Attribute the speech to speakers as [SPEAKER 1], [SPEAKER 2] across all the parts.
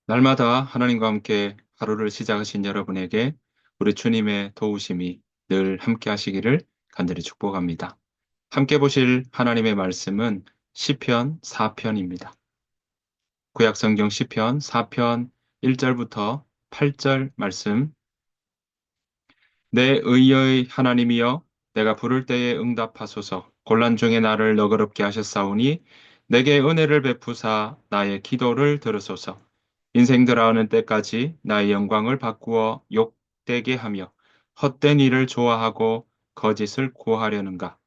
[SPEAKER 1] 날마다 하나님과 함께 하루를 시작하신 여러분에게 우리 주님의 도우심이 늘 함께 하시기를 간절히 축복합니다. 함께 보실 하나님의 말씀은 시편 4편입니다. 구약 성경 시편 4편 1절부터 8절 말씀. 내 의의 하나님이여, 내가 부를 때에 응답하소서. 곤란 중에 나를 너그럽게 하셨사오니 내게 은혜를 베푸사 나의 기도를 들으소서. 인생 들어가는 때까지 나의 영광을 바꾸어 욕되게 하며 헛된 일을 좋아하고 거짓을 구하려는가.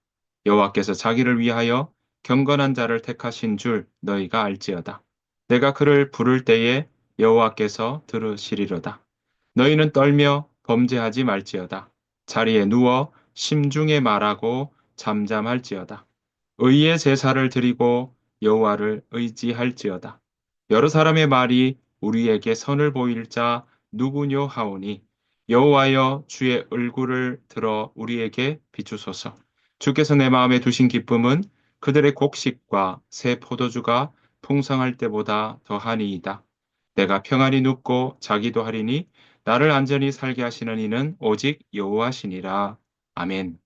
[SPEAKER 1] 여호와께서 자기를 위하여 경건한 자를 택하신 줄 너희가 알지어다. 내가 그를 부를 때에 여호와께서 들으시리로다. 너희는 떨며 범죄하지 말지어다. 자리에 누워 심중에 말하고 잠잠할지어다. 의의 제사를 드리고 여호와를 의지할지어다. 여러 사람의 말이 우리에게 선을 보일 자 누구뇨 하오니 여호와여, 주의 얼굴을 들어 우리에게 비추소서. 주께서 내 마음에 두신 기쁨은 그들의 곡식과 새 포도주가 풍성할 때보다 더하니이다. 내가 평안히 눕고 자기도 하리니 나를 안전히 살게 하시는 이는 오직 여호와시니라. 아멘.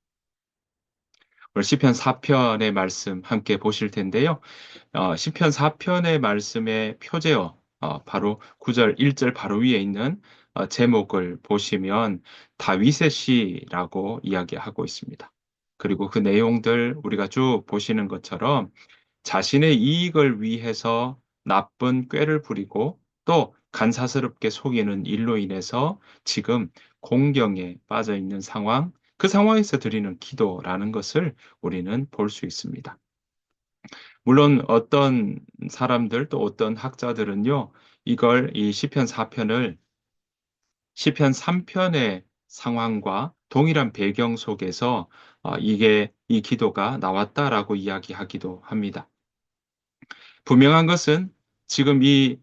[SPEAKER 1] 오늘 시편 4편의 말씀 함께 보실 텐데요. 시편 4편의 말씀의 표제어, 바로 9절, 1절 바로 위에 있는 제목을 보시면 다윗의 시라고 이야기하고 있습니다. 그리고 그 내용들 우리가 쭉 보시는 것처럼 자신의 이익을 위해서 나쁜 꾀를 부리고 또 간사스럽게 속이는 일로 인해서 지금 공경에 빠져 있는 상황, 그 상황에서 드리는 기도라는 것을 우리는 볼 수 있습니다. 물론 어떤 사람들 또 어떤 학자들은요, 이걸 이 시편 4편을 시편 3편의 상황과 동일한 배경 속에서 이게 이 기도가 나왔다라고 이야기하기도 합니다. 분명한 것은 지금 이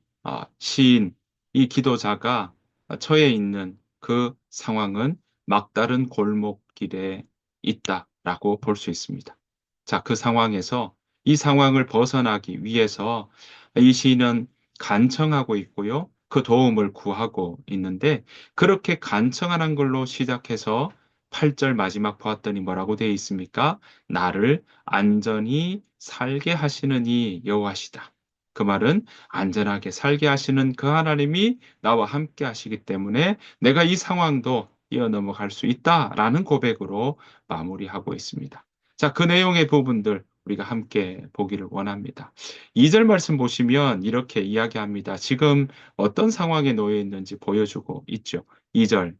[SPEAKER 1] 시인, 이 기도자가 처해 있는 그 상황은 막다른 골목길에 있다라고 볼 수 있습니다. 자, 그 상황에서 이 상황을 벗어나기 위해서 이 시인은 간청하고 있고요. 그 도움을 구하고 있는데 그렇게 간청하는 걸로 시작해서 8절 마지막 보았더니 뭐라고 되어 있습니까? 나를 안전히 살게 하시는 이 여호와시다. 그 말은 안전하게 살게 하시는 그 하나님이 나와 함께 하시기 때문에 내가 이 상황도 뛰어넘어갈 수 있다라는 고백으로 마무리하고 있습니다. 자, 그 내용의 부분들 우리가 함께 보기를 원합니다. 2절 말씀 보시면 이렇게 이야기합니다. 지금 어떤 상황에 놓여 있는지 보여주고 있죠. 2절.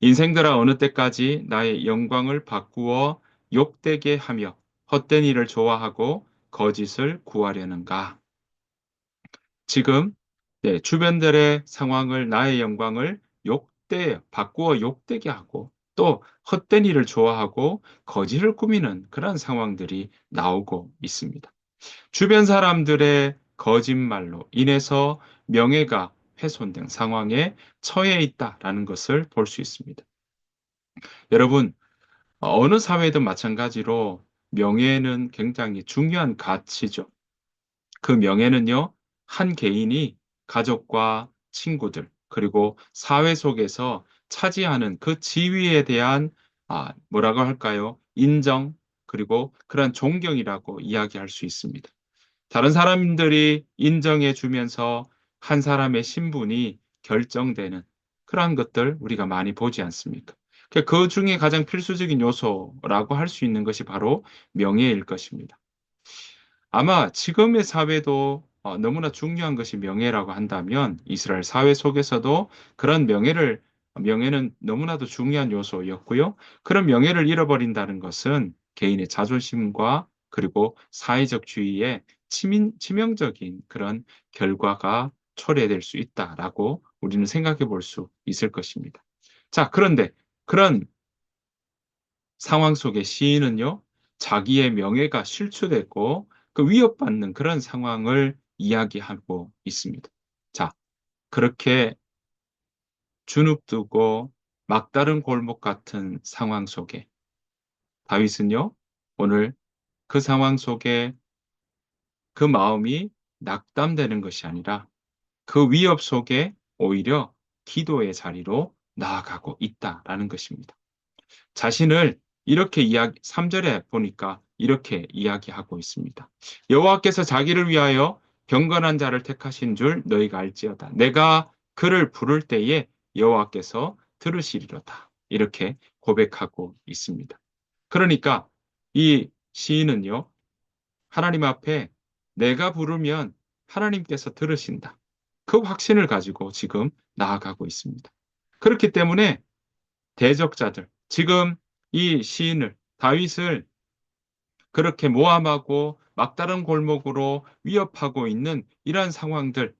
[SPEAKER 1] 인생들아 어느 때까지 나의 영광을 바꾸어 욕되게 하며 헛된 일을 좋아하고 거짓을 구하려는가? 지금 주변들의 상황을 나의 영광을 바꾸어 욕되게 하고 또 헛된 일을 좋아하고 거짓을 꾸미는 그런 상황들이 나오고 있습니다. 주변 사람들의 거짓말로 인해서 명예가 훼손된 상황에 처해 있다라는 것을 볼 수 있습니다. 여러분, 어느 사회든 마찬가지로 명예는 굉장히 중요한 가치죠. 그 명예는요, 한 개인이 가족과 친구들, 그리고 사회 속에서 차지하는 그 지위에 대한, 뭐라고 할까요? 인정, 그리고 그런 존경이라고 이야기할 수 있습니다. 다른 사람들이 인정해 주면서 한 사람의 신분이 결정되는 그러한 것들 우리가 많이 보지 않습니까? 그 중에 가장 필수적인 요소라고 할 수 있는 것이 바로 명예일 것입니다. 아마 지금의 사회도 너무나 중요한 것이 명예라고 한다면 이스라엘 사회 속에서도 그런 명예는 너무나도 중요한 요소였고요. 그런 명예를 잃어버린다는 것은 개인의 자존심과 그리고 사회적 주의에 치명적인 그런 결과가 초래될 수 있다라고 우리는 생각해 볼 수 있을 것입니다. 자, 그런데 그런 상황 속에 시인은요, 자기의 명예가 실추됐고 그 위협받는 그런 상황을 이야기하고 있습니다. 자, 그렇게 주눅들고 막다른 골목 같은 상황 속에 다윗은요, 오늘 그 상황 속에 그 마음이 낙담되는 것이 아니라 그 위협 속에 오히려 기도의 자리로 나아가고 있다라는 것입니다. 자신을 이렇게 3절에 보니까 이렇게 이야기하고 있습니다. 여호와께서 자기를 위하여 경건한 자를 택하신 줄 너희가 알지어다. 내가 그를 부를 때에 여호와께서 들으시리로다. 이렇게 고백하고 있습니다. 그러니까 이 시인은요, 하나님 앞에 내가 부르면 하나님께서 들으신다. 그 확신을 가지고 지금 나아가고 있습니다. 그렇기 때문에 대적자들, 지금 이 시인을, 다윗을 그렇게 모함하고 막다른 골목으로 위협하고 있는 이러한 상황들,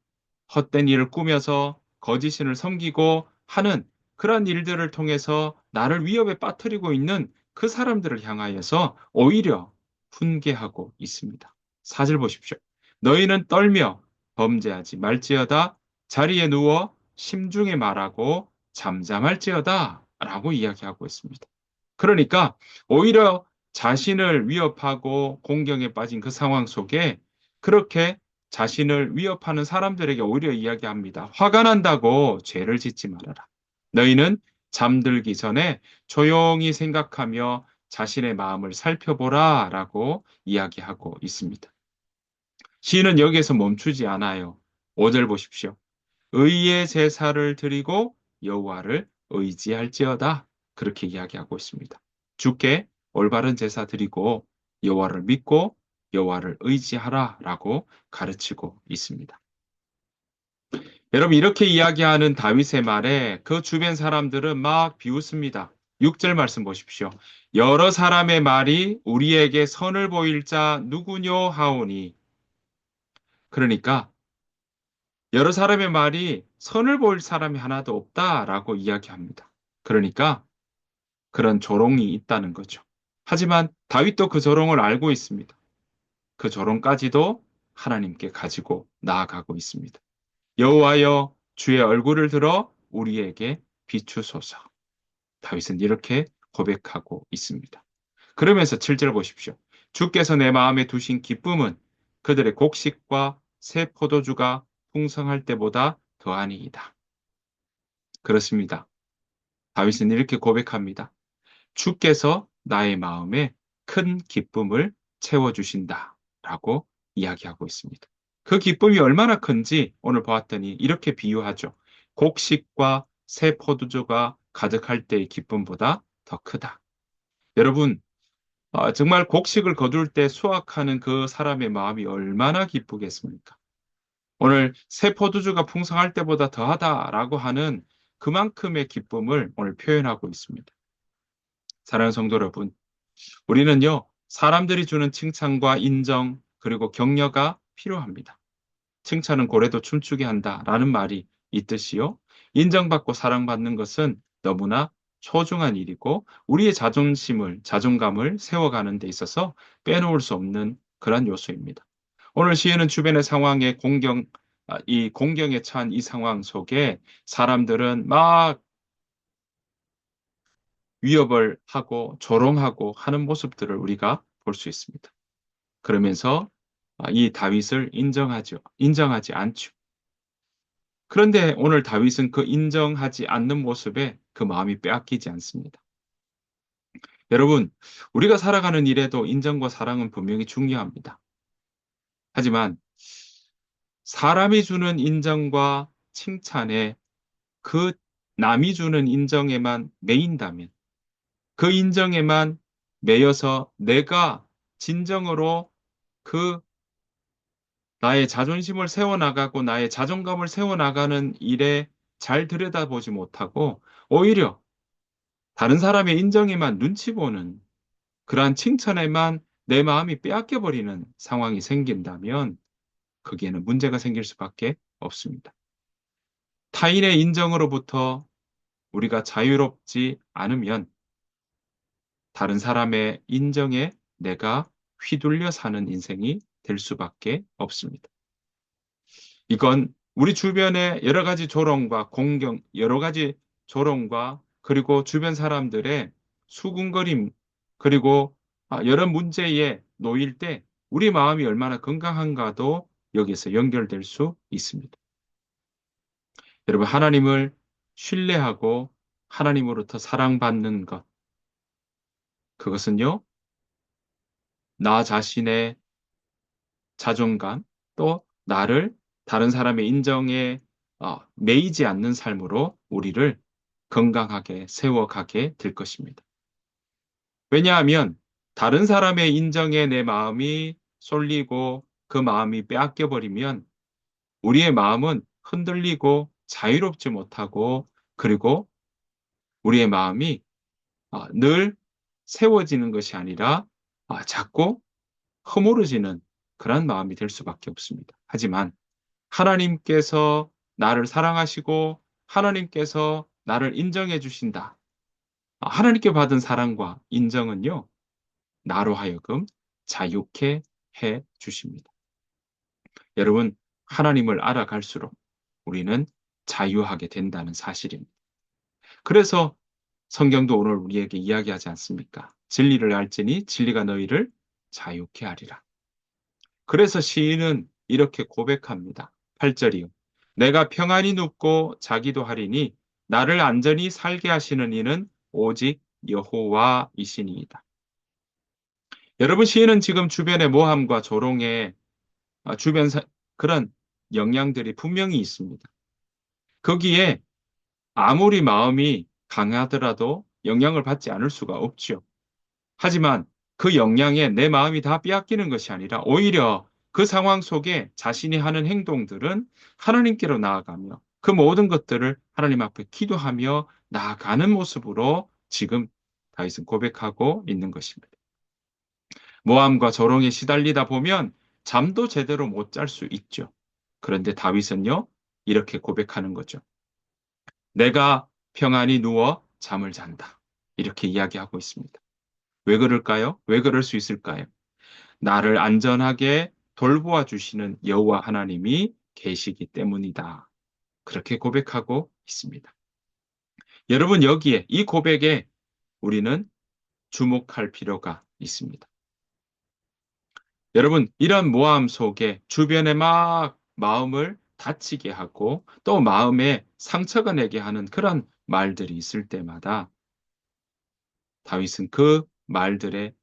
[SPEAKER 1] 헛된 일을 꾸며서 거짓신을 섬기고 하는 그러한 일들을 통해서 나를 위협에 빠뜨리고 있는 그 사람들을 향하여서 오히려 훈계하고 있습니다. 4절 보십시오. 너희는 떨며 범죄하지 말지어다. 자리에 누워 심중에 말하고 잠잠할지어다. 라고 이야기하고 있습니다. 그러니까 오히려 자신을 위협하고 공경에 빠진 그 상황 속에 그렇게 자신을 위협하는 사람들에게 오히려 이야기합니다. 화가 난다고 죄를 짓지 말아라. 너희는 잠들기 전에 조용히 생각하며 자신의 마음을 살펴보라 라고 이야기하고 있습니다. 시인은 여기에서 멈추지 않아요. 5절 보십시오. 의의 제사를 드리고 여호와를 의지할지어다. 그렇게 이야기하고 있습니다. 주께 올바른 제사 드리고 여호와를 믿고 여호와를 의지하라라고 가르치고 있습니다. 여러분 이렇게 이야기하는 다윗의 말에 그 주변 사람들은 막 비웃습니다. 6절 말씀 보십시오. 여러 사람의 말이 우리에게 선을 보일 자 누구뇨 하오니. 그러니까 여러 사람의 말이 선을 보일 사람이 하나도 없다라고 이야기합니다. 그러니까 그런 조롱이 있다는 거죠. 하지만 다윗도 그 조롱을 알고 있습니다. 그 조롱까지도 하나님께 가지고 나아가고 있습니다. 여호와여 주의 얼굴을 들어 우리에게 비추소서. 다윗은 이렇게 고백하고 있습니다. 그러면서 7절 보십시오. 주께서 내 마음에 두신 기쁨은 그들의 곡식과 새 포도주가 풍성할 때보다 더하니이다. 그렇습니다. 다윗은 이렇게 고백합니다. 주께서 나의 마음에 큰 기쁨을 채워주신다. 라고 이야기하고 있습니다. 그 기쁨이 얼마나 큰지 오늘 보았더니 이렇게 비유하죠. 곡식과 새 포도주가 가득할 때의 기쁨보다 더 크다. 여러분, 정말 곡식을 거둘 때 수확하는 그 사람의 마음이 얼마나 기쁘겠습니까? 오늘 새 포도주가 풍성할 때보다 더하다라고 하는 그만큼의 기쁨을 오늘 표현하고 있습니다. 사랑하는 성도 여러분, 우리는요, 사람들이 주는 칭찬과 인정, 그리고 격려가 필요합니다. 칭찬은 고래도 춤추게 한다라는 말이 있듯이요. 인정받고 사랑받는 것은 너무나 소중한 일이고 우리의 자존감을 세워가는 데 있어서 빼놓을 수 없는 그런 요소입니다. 오늘 시인은 주변의 상황에 이 공경에 처한 이 상황 속에 사람들은 막 위협을 하고 조롱하고 하는 모습들을 우리가 볼 수 있습니다. 그러면서 이 다윗을 인정하지 않죠. 그런데 오늘 다윗은 그 인정하지 않는 모습에 그 마음이 빼앗기지 않습니다. 여러분, 우리가 살아가는 일에도 인정과 사랑은 분명히 중요합니다. 하지만 사람이 주는 인정과 칭찬에 그 남이 주는 인정에만 매인다면, 그 인정에만 매여서 내가 진정으로 그 나의 자존심을 세워나가고 나의 자존감을 세워나가는 일에 잘 들여다보지 못하고 오히려 다른 사람의 인정에만 눈치 보는 그러한 칭찬에만 내 마음이 빼앗겨 버리는 상황이 생긴다면 거기에는 문제가 생길 수밖에 없습니다. 타인의 인정으로부터 우리가 자유롭지 않으면 다른 사람의 인정에 내가 휘둘려 사는 인생이 될 수밖에 없습니다. 이건 우리 주변의 여러 가지 조롱과 여러 가지 조롱과 그리고 주변 사람들의 수군거림, 그리고 여러 문제에 놓일 때 우리 마음이 얼마나 건강한가도 여기서 연결될 수 있습니다. 여러분, 하나님을 신뢰하고 하나님으로부터 사랑받는 것, 그것은요, 나 자신의 자존감, 또 나를 다른 사람의 인정에 매이지 않는 삶으로 우리를 건강하게 세워가게 될 것입니다. 왜냐하면 다른 사람의 인정에 내 마음이 쏠리고 그 마음이 빼앗겨 버리면 우리의 마음은 흔들리고 자유롭지 못하고, 그리고 우리의 마음이 늘 세워지는 것이 아니라 자꾸 허물어지는 그런 마음이 될 수밖에 없습니다. 하지만 하나님께서 나를 사랑하시고 하나님께서 나를 인정해 주신다. 하나님께 받은 사랑과 인정은요, 나로 하여금 자유케 해 주십니다. 여러분, 하나님을 알아갈수록 우리는 자유하게 된다는 사실입니다. 그래서 성경도 오늘 우리에게 이야기하지 않습니까? 진리를 알지니 진리가 너희를 자유케 하리라. 그래서 시인은 이렇게 고백합니다. 8절이요. 내가 평안히 눕고 자기도 하리니 나를 안전히 살게 하시는 이는 오직 여호와이시니이다. 여러분, 시인은 지금 주변의 모함과 조롱에 주변 그런 영향들이 분명히 있습니다. 거기에 아무리 마음이 강하더라도 영향을 받지 않을 수가 없죠. 하지만 그 영향에 내 마음이 다 빼앗기는 것이 아니라 오히려 그 상황 속에 자신이 하는 행동들은 하나님께로 나아가며 그 모든 것들을 하나님 앞에 기도하며 나아가는 모습으로 지금 다윗은 고백하고 있는 것입니다. 모함과 조롱에 시달리다 보면 잠도 제대로 못 잘 수 있죠. 그런데 다윗은요, 이렇게 고백하는 거죠. 내가 평안히 누워 잠을 잔다. 이렇게 이야기하고 있습니다. 왜 그럴까요? 왜 그럴 수 있을까요? 나를 안전하게 돌보아 주시는 여호와 하나님이 계시기 때문이다. 그렇게 고백하고 있습니다. 여러분, 여기에 이 고백에 우리는 주목할 필요가 있습니다. 여러분, 이런 모함 속에 주변에 막 마음을 다치게 하고 또 마음에 상처가 내게 하는 그런 말들이 있을 때마다 다윗은 그 말들에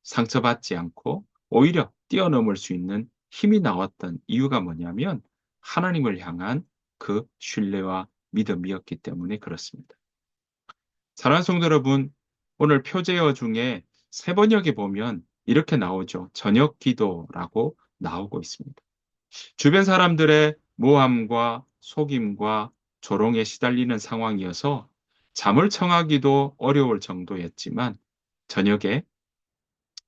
[SPEAKER 1] 상처받지 않고 오히려 뛰어넘을 수 있는 힘이 나왔던 이유가 뭐냐면 하나님을 향한 그 신뢰와 믿음이었기 때문에 그렇습니다. 사랑하는 성도 여러분, 오늘 표제어 중에 세 번역에 보면 이렇게 나오죠. 저녁 기도라고 나오고 있습니다. 주변 사람들의 모함과 속임과 조롱에 시달리는 상황이어서 잠을 청하기도 어려울 정도였지만 저녁에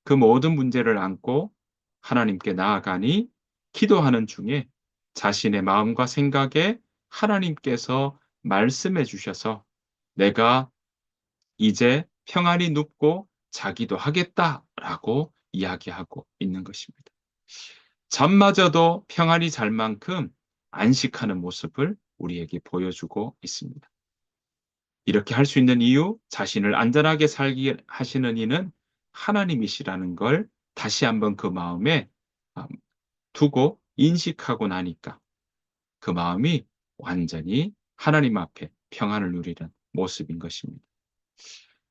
[SPEAKER 1] 그 모든 문제를 안고 하나님께 나아가니 기도하는 중에 자신의 마음과 생각에 하나님께서 말씀해 주셔서 내가 이제 평안히 눕고 자기도 하겠다라고 이야기하고 있는 것입니다. 잠마저도 평안히 잘 만큼 안식하는 모습을 우리에게 보여주고 있습니다. 이렇게 할 수 있는 이유, 자신을 안전하게 살게 하시는 이는 하나님이시라는 걸 다시 한번 그 마음에 아, 두고 인식하고 나니까 그 마음이 완전히 하나님 앞에 평안을 누리는 모습인 것입니다.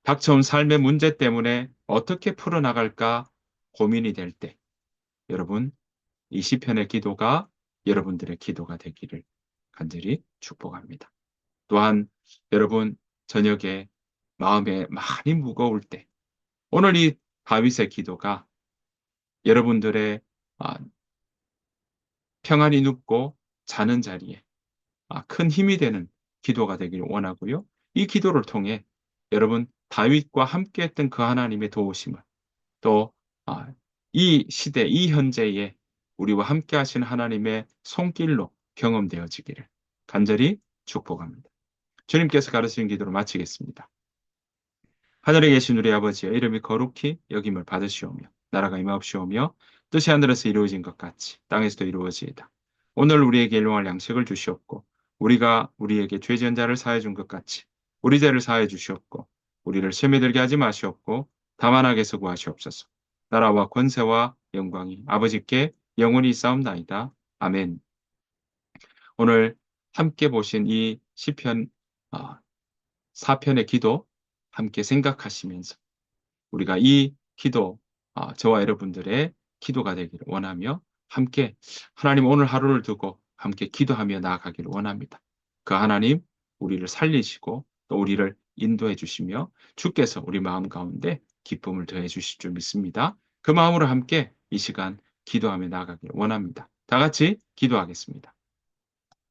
[SPEAKER 1] 닥쳐온 삶의 문제 때문에 어떻게 풀어나갈까 고민이 될 때, 여러분, 이 시편의 기도가 여러분들의 기도가 되기를 간절히 축복합니다. 또한 여러분, 저녁에 마음에 많이 무거울 때, 오늘 이 다윗의 기도가 여러분들의 아, 평안히 눕고 자는 자리에 큰 힘이 되는 기도가 되기를 원하고요. 이 기도를 통해 여러분 다윗과 함께했던 그 하나님의 도우심을 또 이 시대, 이 현재에 우리와 함께 하신 하나님의 손길로 경험되어지기를 간절히 축복합니다. 주님께서 가르치신 기도를 마치겠습니다. 하늘에 계신 우리 아버지여, 이름이 거룩히 여김을 받으시오며 나라가 임하옵시오며 뜻이 하늘에서 이루어진 것 같이 땅에서도 이루어지이다. 오늘 우리에게 일용할 양식을 주시옵고 우리가 우리에게 죄 지은 자를 사해 준 것 같이 우리 죄를 사해 주시옵고 우리를 시험에 들게 하지 마시옵고 다만 악에서 구하시옵소서. 나라와 권세와 영광이 아버지께 영원히 있사옵나이다. 아멘. 오늘 함께 보신 이 시편 4편의 기도 함께 생각하시면서 우리가 이 기도, 저와 여러분들의 기도가 되기를 원하며 함께 하나님 오늘 하루를 두고 함께 기도하며 나아가기를 원합니다. 그 하나님 우리를 살리시고 또 우리를 인도해 주시며 주께서 우리 마음 가운데 기쁨을 더해 주실 줄 믿습니다. 그 마음으로 함께 이 시간 기도하며 나아가기를 원합니다. 다 같이 기도하겠습니다.